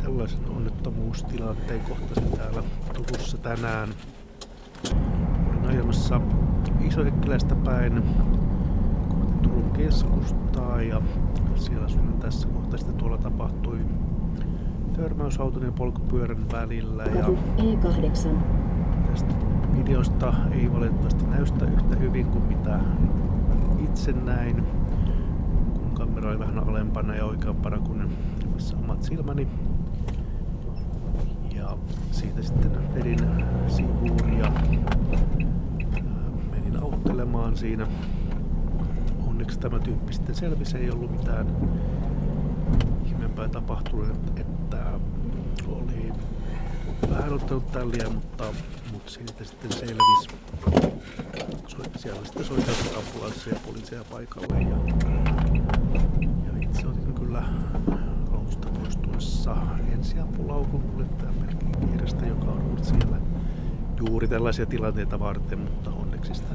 tällaisen onnettomuustilanteen kohtasin täällä Turussa tänään. Olin ajamassa Isohekkilästä päin kohti Turun keskustaa ja siellä sun tässä kohtaa sitten tuolla tapahtui törmäysauton ja polkupyörän välillä. Ja E8. tästä videosta ei valitettavasti näystä yhtä hyvin kuin mitä itse näin, kun kamera oli vähän alempana ja oikeampana kuin missä omat silmäni. Ja siitä sitten vedin sivuun ja menin auttelemaan siinä. Onneksi tämä tyyppi sitten selvisi, ei ollut mitään ihmeempää tapahtunut, että oli vähän ottanut tälliä, mutta siitä sitten selvisi. Siellä sitten soiteltiin ambulanssia ja poliiseja paikalle ja itse otin kyllä autosta poistuessa ensiapulaukun kuljettajan merkin vierestä, joka on ollut siellä juuri tällaisia tilanteita varten, mutta onneksi sitä